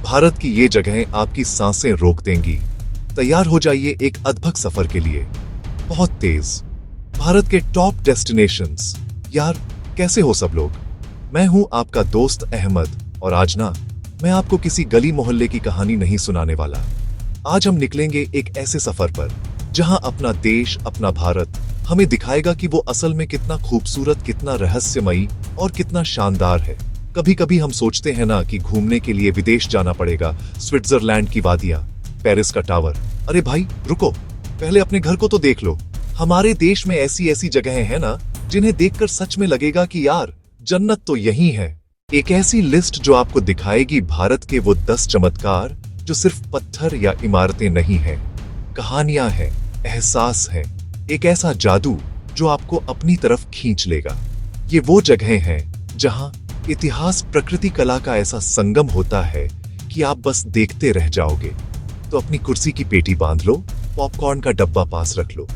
भारत की ये जगहें आपकी सांसें रोक देंगी। तैयार हो जाइए एक अद्भुत सफर के लिए, बहुत तेज। भारत के टॉप डेस्टिनेशंस। यार कैसे हो सब लोग? मैं हूं आपका दोस्त अहमद, और आज ना मैं आपको किसी गली मोहल्ले की कहानी नहीं सुनाने वाला। आज हम निकलेंगे एक ऐसे सफर पर जहां अपना देश, अपना भारत हमें दिखाएगा कि वो असल में कितना खूबसूरत, कितना रहस्यमयी और कितना शानदार है। कभी कभी हम सोचते हैं ना कि घूमने के लिए विदेश जाना पड़ेगा, स्विट्जरलैंड की वादियां, पेरिस का टावर। अरे भाई रुको, पहले अपने घर को तो देख लो। हमारे देश में ऐसी ऐसी जगहें हैं ना जिन्हें देखकर सच में लगेगा कि यार जन्नत तो यही है। एक ऐसी लिस्ट जो आपको दिखाएगी भारत के वो 10 चमत्कार जो सिर्फ पत्थर या इमारतें नहीं हैं, कहानियां हैं, एहसास है, एक ऐसा जादू जो आपको अपनी तरफ खींच लेगा। ये वो जगहें हैं जहां इतिहास, प्रकृति, कला का ऐसा संगम होता है कि आप बस देखते रह जाओगे। तो अपनी कुर्सी की पेटी बांध लो, पॉपकॉर्न का डब्बा पास रख लो,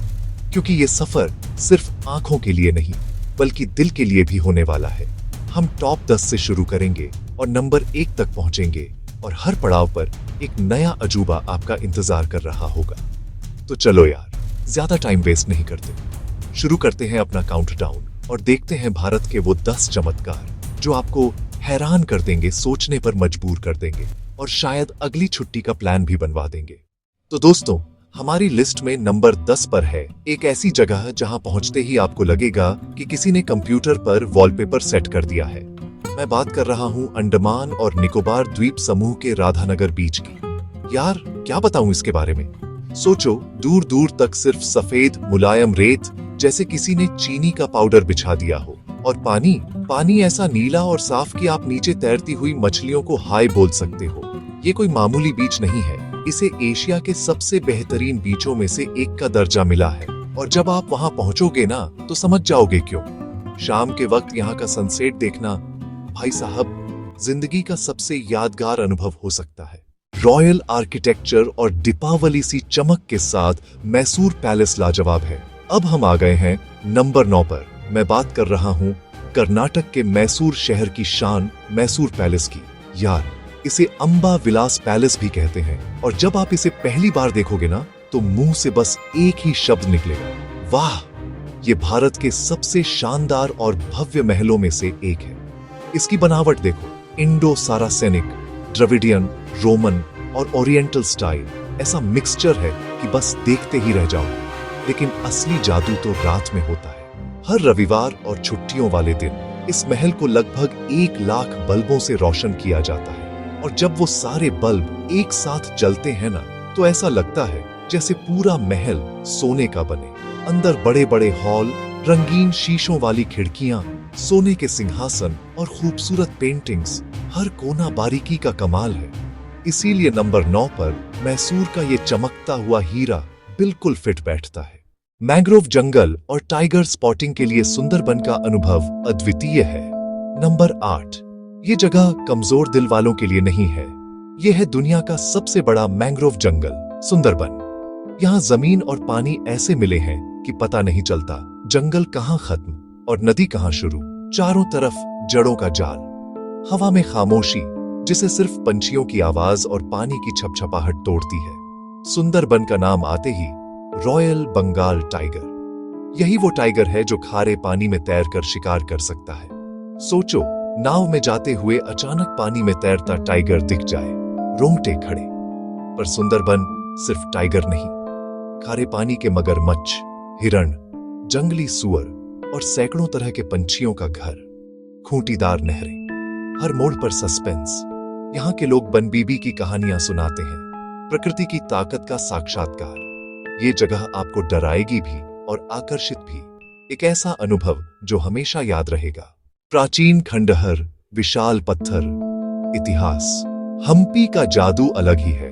क्योंकि ये सफर सिर्फ आंखों के लिए नहीं बल्कि दिल के लिए भी होने वाला है। हम टॉप 10 से शुरू करेंगे और नंबर 1 तक पहुंचेंगे, और हर पड़ाव पर एक नया अजूबा आपका इंतजार कर रहा होगा। तो चलो यार, ज्यादा टाइम वेस्ट नहीं करते, शुरू करते हैं अपना काउंटडाउन और देखते हैं भारत के वो 10 चमत्कार जो आपको हैरान कर देंगे, सोचने पर मजबूर कर देंगे और शायद अगली छुट्टी का प्लान भी बनवा देंगे। तो दोस्तों, हमारी लिस्ट में नंबर 10 पर है एक ऐसी जगह जहां पहुंचते ही आपको लगेगा कि किसी ने कंप्यूटर पर वॉलपेपर सेट कर दिया है। मैं बात कर रहा हूं अंडमान और निकोबार द्वीप समूह के राधानगर बीच की। यार क्या बताऊं इसके बारे में। सोचो, दूर दूर तक सिर्फ सफेद मुलायम रेत, जैसे किसी ने चीनी का पाउडर बिछा दिया हो, और पानी ऐसा नीला और साफ कि आप नीचे तैरती हुई मछलियों को हाय बोल सकते हो। ये कोई मामूली बीच नहीं है, इसे एशिया के सबसे बेहतरीन बीचों में से एक का दर्जा मिला है। और जब आप वहां पहुंचोगे ना तो समझ जाओगे क्यों। शाम के वक्त यहाँ का सनसेट देखना, भाई साहब, जिंदगी का सबसे यादगार अनुभव हो सकता है। रॉयल आर्किटेक्चर और दीपावली सी चमक के साथ मैसूर पैलेस लाजवाब है। अब हम आ गए हैं नंबर 9 पर। मैं बात कर रहा हूँ कर्नाटक के मैसूर शहर की शान मैसूर पैलेस की। यार इसे अंबा विलास पैलेस भी कहते हैं, और जब आप इसे पहली बार देखोगे ना तो मुंह से बस एक ही शब्द निकलेगा, वाह। ये भारत के सबसे शानदार और भव्य महलों में से एक है। इसकी बनावट देखो, इंडो सारासेनिक, द्रविडियन, रोमन और ओरिएंटल स्टाइल, ऐसा मिक्सचर है कि बस देखते ही रह जाओ। लेकिन असली जादू तो रात में होता है। हर रविवार और छुट्टियों वाले दिन इस महल को लगभग 1 लाख बल्बों से रोशन किया जाता है, और जब वो सारे बल्ब एक साथ जलते हैं ना तो ऐसा लगता है जैसे पूरा महल सोने का बने। अंदर बड़े बड़े हॉल, रंगीन शीशों वाली खिड़कियां, सोने के सिंहासन और खूबसूरत पेंटिंग्स, हर कोना बारीकी का कमाल है। इसीलिए नंबर 9 पर मैसूर का ये चमकता हुआ हीरा बिल्कुल फिट बैठता है। मैंग्रोव जंगल और टाइगर स्पॉटिंग के लिए सुंदरबन का अनुभव अद्वितीय है। नंबर 8, ये जगह कमजोर दिल वालों के लिए नहीं है। ये है दुनिया का सबसे बड़ा मैंग्रोव जंगल, सुंदरबन। यहाँ जमीन और पानी ऐसे मिले हैं कि पता नहीं चलता जंगल कहाँ खत्म और नदी कहाँ शुरू। चारों तरफ जड़ों का जाल, हवा में खामोशी जिसे सिर्फ पंछियों की आवाज और पानी की छपछपाहट तोड़ती है। सुंदरबन का नाम आते ही रॉयल बंगाल टाइगर, यही वो टाइगर है जो खारे पानी में तैरकर शिकार कर सकता है। सोचो, नाव में जाते हुए अचानक पानी में तैरता टाइगर दिख जाए, रोंगटे खड़े। पर सुंदरबन सिर्फ टाइगर नहीं, खारे पानी के मगरमच्छ, हिरण, जंगली सुअर और सैकड़ों तरह के पंछियों का घर, खूंटीदार नहरें, हर मोड़ पर सस्पेंस। यहाँ के लोग बनबीबी की कहानियां सुनाते हैं, प्रकृति की ताकत का साक्षात्कार। ये जगह आपको डराएगी भी और आकर्षित भी, एक ऐसा अनुभव जो हमेशा याद रहेगा। प्राचीन खंडहर, विशाल पत्थर, इतिहास, हम्पी का जादू अलग ही है।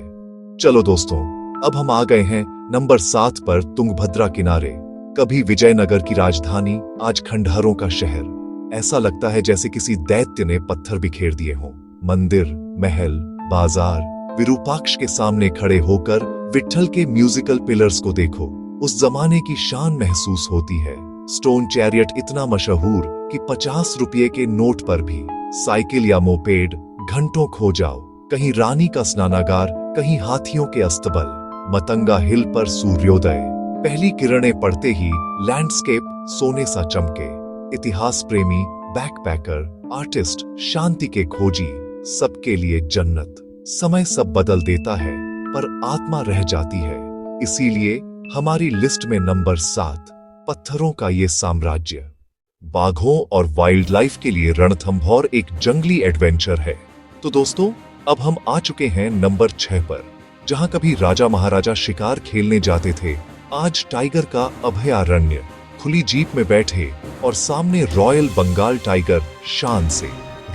चलो दोस्तों, अब हम आ गए हैं नंबर 7 पर, तुंगभद्रा किनारे। कभी विजयनगर की राजधानी, आज खंडहरों का शहर। ऐसा लगता है जैसे किसी दैत्य ने पत्थर बिखेर दिए हों। मंदिर, महल, बाजार, विरूपाक्ष के सामने खड़े होकर विट्ठल के म्यूजिकल पिलर्स को देखो, उस जमाने की शान महसूस होती है। स्टोन चैरियट इतना मशहूर कि 50 रुपये के नोट पर भी साइकिल या मोपेड घंटों खो जाओ, कहीं रानी का स्नानागार, कहीं हाथियों के अस्तबल। मतंगा हिल पर सूर्योदय, पहली किरणें पड़ते ही लैंडस्केप सोने सा चमके। इतिहास प्रेमी, बैकपैकर, आर्टिस्ट, शांति के खोजी, सबके लिए जन्नत। समय सब बदल देता है पर आत्मा रह जाती है। इसीलिए हमारी लिस्ट में नंबर 7, पत्थरों का ये साम्राज्य। बाघों और वाइल्ड लाइफ के लिए रणथंभौर एक जंगली एडवेंचर है। तो दोस्तों, अब हम आ चुके हैं नंबर 6 पर। जहां कभी राजा महाराजा शिकार खेलने जाते थे, आज टाइगर का अभयारण्य। खुली जीप में बैठे और सामने रॉयल बंगाल टाइगर, शान से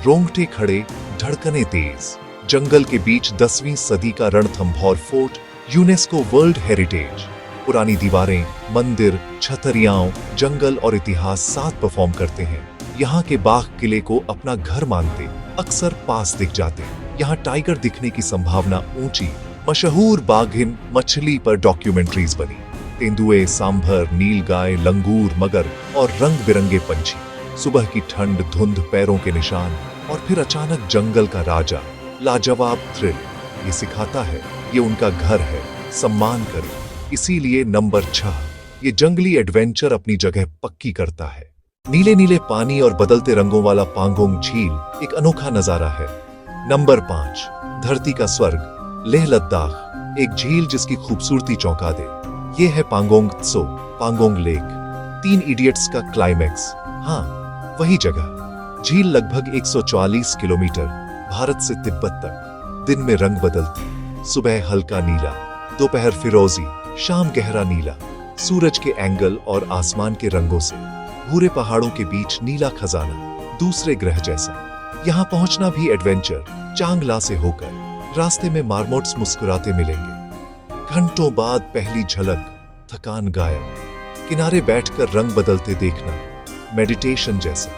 रोंगटे खड़े, धड़कने तेज। जंगल के बीच 10वीं सदी का Ranthambore fort, UNESCO world heritage. पुरानी दीवारें, मंदिर, छतरियाओं, जंगल और इतिहास साथ परफॉर्म करते हैं। यहाँ के बाघ किले को अपना घर मानते, अक्सर पास दिख जाते। यहाँ टाइगर दिखने की संभावना ऊंची। मशहूर बाघिन मछली पर डॉक्यूमेंट्रीज बनी। तेंदुए, सांभर, नीलगाय, लंगूर, मगर और रंग बिरंगे पंछी। सुबह की ठंड, धुंध, पैरों के निशान और फिर अचानक जंगल का राजा। लाजवाब थ्रिल। ये सिखाता है ये उनका घर है, सम्मान करें। इसीलिए नंबर 6, ये जंगली एडवेंचर अपनी जगह पक्की करता है। नीले नीले पानी और बदलते रंगों वाला पांगोंग झील एक अनोखा नजारा है। नंबर 5, धरती का स्वर्ग, लेह लद्दाख। एक झील जिसकी खूबसूरती चौंका दे। ये है पांगोंग त्सो, पांगोंग लेक। 3 इडियट्स का क्लाइमैक्स। हाँ, वही जगह। झील लगभग 140 किलोमीटर भारत से तिब्बत तक। दिन में रंग बदलती, सुबह हल्का नीला, दोपहर फिरोजी, शाम गहरा नीला। सूरज के एंगल और आसमान के रंगों से भूरे पहाड़ों के बीच नीला खजाना, दूसरे ग्रह जैसा। यहाँ पहुंचना भी एडवेंचर। चांगला से होकर रास्ते में मार्मोट्स मुस्कुराते मिलेंगे। घंटों बाद पहली झलक, थकान गायब। किनारे बैठकर रंग बदलते देखना, मेडिटेशन जैसा।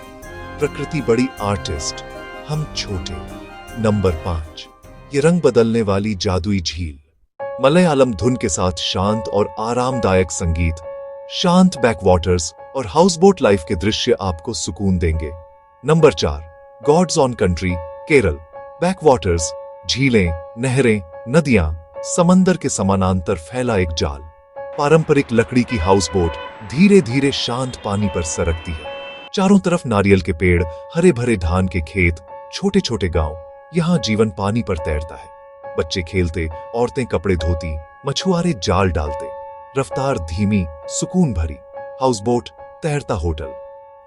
प्रकृति बड़ी आर्टिस्ट, हम छोटे। नंबर 5, ये रंग बदलने वाली जादुई झील। मलयालम धुन के साथ शांत और आरामदायक संगीत, शांत बैकवाटर्स और हाउसबोट लाइफ के दृश्य आपको सुकून देंगे। Number 4, God's own country, Kerala. Backwaters, झीलें, नहरें, नदियां, समंदर के समानांतर फैला एक जाल। पारंपरिक लकड़ी की हाउसबोट धीरे धीरे शांत पानी पर सरकती है। चारों तरफ नारियल के पेड़, हरे भरे धान के खेत, छोटे छोटे गांव। यहाँ जीवन पानी पर तैरता है। बच्चे खेलते, औरतें कपड़े धोती, मछुआरे जाल डालते। रफ्तार धीमी, सुकून भरी। हाउसबोट, तैरता होटल।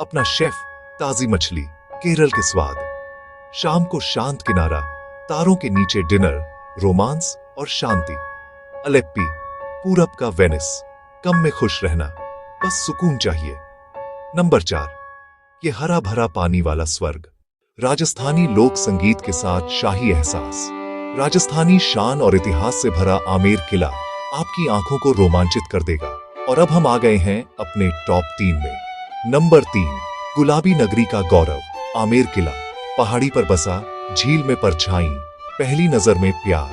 अपना शेफ, ताजी मछली, केरल के स्वाद। शाम को शांत किनारा, तारों के नीचे डिनर, रोमांस और शांति। अलेप्पी, पूरब का वेनिस। कम में खुश रहना, बस सुकून चाहिए। नंबर 4, ये हरा भरा पानी वाला स्वर्ग। राजस्थानी लोक संगीत के साथ शाही एहसास। राजस्थानी शान और इतिहास से भरा आमेर किला आपकी आंखों को रोमांचित कर देगा। और अब हम आ गए हैं अपने टॉप 3 में। नंबर 3, गुलाबी नगरी का गौरव, आमेर किला। पहाड़ी पर बसा, झील में परछाई, पहली नजर में प्यार।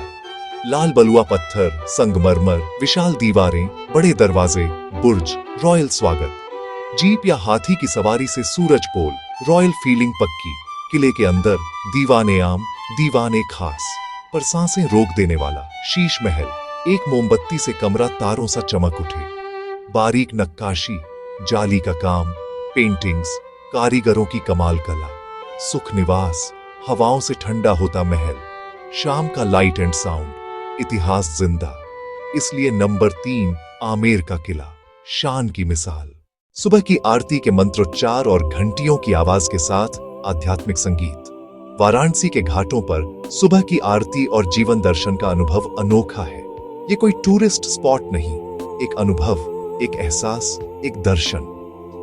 लाल बलुआ पत्थर, संगमरमर, विशाल दीवारें, बड़े दरवाजे, बुर्ज, रॉयल स्वागत। जीप या हाथी की सवारी से सूरज पोल, रॉयल फीलिंग पक्की। किले के अंदर दीवाने आम, दीवाने खास, पर सांसें रोक देने वाला शीश महल। एक मोमबत्ती से कमरा तारों सा चमक उठे। बारीक नक्काशी, जाली का काम, पेंटिंग्स, कारीगरों की कमाल कला। सुख निवास, हवाओं से ठंडा होता महल। शाम का लाइट एंड साउंड, इतिहास जिंदा। इसलिए नंबर 3, आमेर का किला, शान की मिसाल। सुबह की आरती के मंत्रोच्चार और घंटियों की आवाज के साथ आध्यात्मिक संगीत। वाराणसी के घाटों पर सुबह की आरती और जीवन दर्शन का अनुभव अनोखा है। ये कोई टूरिस्ट स्पॉट नहीं, एक अनुभव, एक एहसास, एक दर्शन।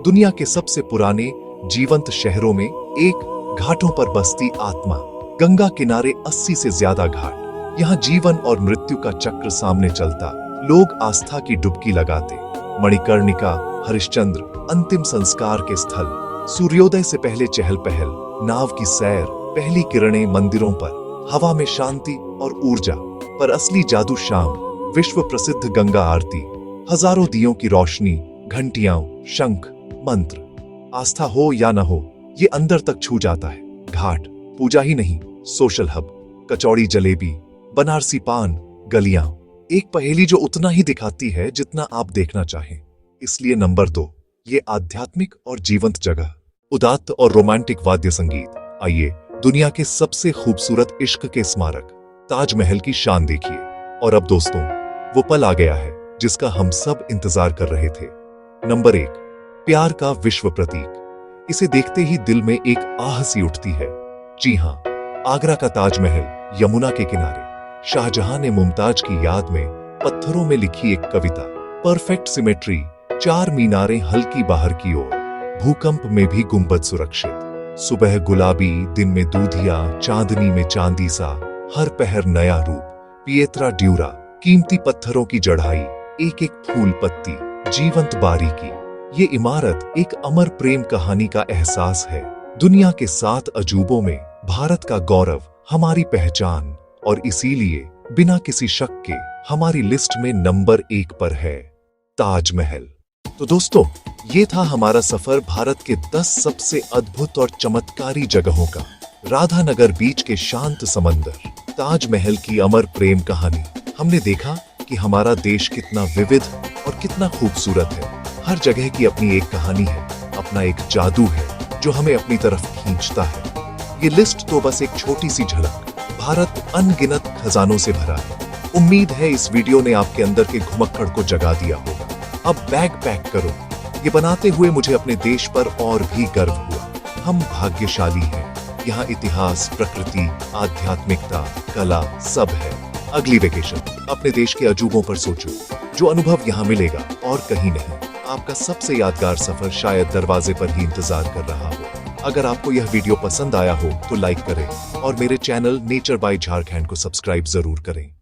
दुनिया के सबसे पुराने जीवंत शहरों में एक, घाटों पर बसती आत्मा। गंगा किनारे 80 से ज्यादा घाट। यहाँ जीवन और मृत्यु का चक्र सामने चलता। लोग आस्था की डुबकी लगाते। मणिकर्णिका, हरिश्चंद्र, अंतिम संस्कार के स्थल। सूर्योदय से पहले चहल पहल, नाव की सैर, पहली किरणें मंदिरों पर। हवा में शांति और ऊर्जा। पर असली जादू शाम, विश्व प्रसिद्ध गंगा आरती। हजारों दियों की रोशनी, घंटियां, शंख, मंत्र। आस्था हो या न हो, ये अंदर तक छू जाता है। घाट पूजा ही नहीं, सोशल हब। कचौड़ी जलेबी, बनारसी पान, गलियां, एक पहेली जो उतना ही दिखाती है जितना आप देखना चाहें। इसलिए नंबर 2, ये आध्यात्मिक और जीवंत जगह, उदात्त और रोमांटिक वाद्य संगीत। आइए दुनिया के सबसे खूबसूरत इश्क के स्मारक ताजमहल की शान देखिए। और अब दोस्तों, वो पल आ गया है जिसका हम सब इंतजार कर रहे थे। नंबर 1, प्यार का विश्व प्रतीक। इसे देखते ही दिल में एक आह सी उठती है। जी हां, आगरा का ताजमहल यमुना के किनारे शाहजहां ने मुमताज की याद में पत्थरों में लिखी एक कविता। परफेक्ट सिमेट्री, 4 मीनारें हल्की बाहर की ओर, भूकंप में भी गुंबद सुरक्षित। सुबह गुलाबी, दिन में दूधिया, चांदनी में चांदी सा, हर पहर नया रूप। पिएत्रा ड्यूरा, कीमती पत्थरों की जड़ाई, एक एक फूल पत्ती, जीवंत बारीकी। ये इमारत एक अमर प्रेम कहानी का एहसास है। दुनिया के 7 अजूबों में भारत का गौरव, हमारी पहचान, और इसीलिए बिना किसी शक के हमारी लिस्ट में नंबर 1 पर है ताजमहल। तो दोस्तों, ये था हमारा सफर भारत के 10 सबसे अद्भुत और चमत्कारी जगहों का। राधानगर बीच के शांत समंदर, ताजमहल की अमर प्रेम कहानी। हमने देखा कि हमारा देश कितना विविध और कितना खूबसूरत है। हर जगह की अपनी एक कहानी है, अपना एक जादू है जो हमें अपनी तरफ खींचता है। ये लिस्ट तो बस एक छोटी सी झलक। भारत अनगिनत खजानों से भरा है। उम्मीद है इस वीडियो ने आपके अंदर के घुमक्कड़ को जगा दिया होगा। अब बैग पैक करो। ये बनाते हुए मुझे अपने देश पर और भी गर्व हुआ। हम भाग्यशाली हैं। यहाँ इतिहास, प्रकृति, आध्यात्मिकता, कला सब है। अगली वेकेशन अपने देश के अजूबों पर सोचो। जो अनुभव यहाँ मिलेगा और कहीं नहीं। आपका सबसे यादगार सफर शायद दरवाजे पर ही इंतजार कर रहा हो। अगर आपको यह वीडियो पसंद आया हो तो लाइक करें और मेरे चैनल नेचर बाय झारखंड को सब्सक्राइब जरूर करें।